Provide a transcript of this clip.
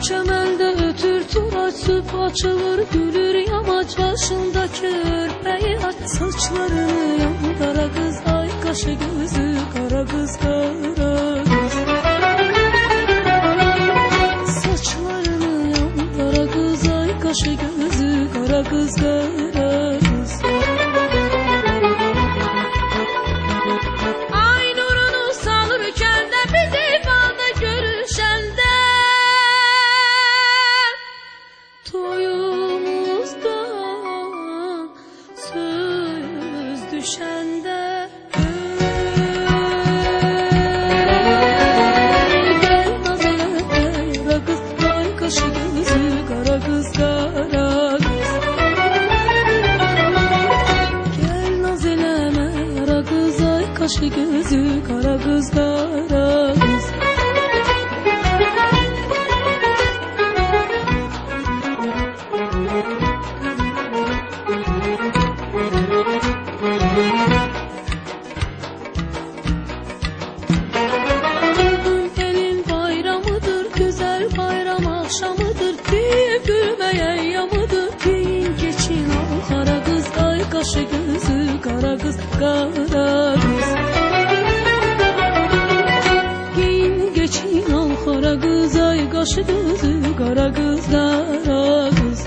çəməndə ötür turaç, süp açılır, gülür yamaç başında körpəyi aç. Saçlarını yandara qız, ay qaşı gözü qara qız, qara qız. Saçlarını yandara qız, ay qaşı gözü qara qız, qara qız. Ay nurunu salır kəndə, bizi falda görüşəndə, toyumuzdan söz düşəndə. Gel naz eləmə yara qız, ay qaşı gözü qara qız, qara qız. Gel naz eləmə yara qız, ay qaşı gözü qara qız, qara qız. Elin bayramıdır, güzel bayram akşamıdır, deyib gülməyə yamıdır. Deyin geçin al qara qız, ay qaşı gözü qara qız, qara qız. Deyin geçin al qara qız, ay qaşı gözü qara qız, qara qız.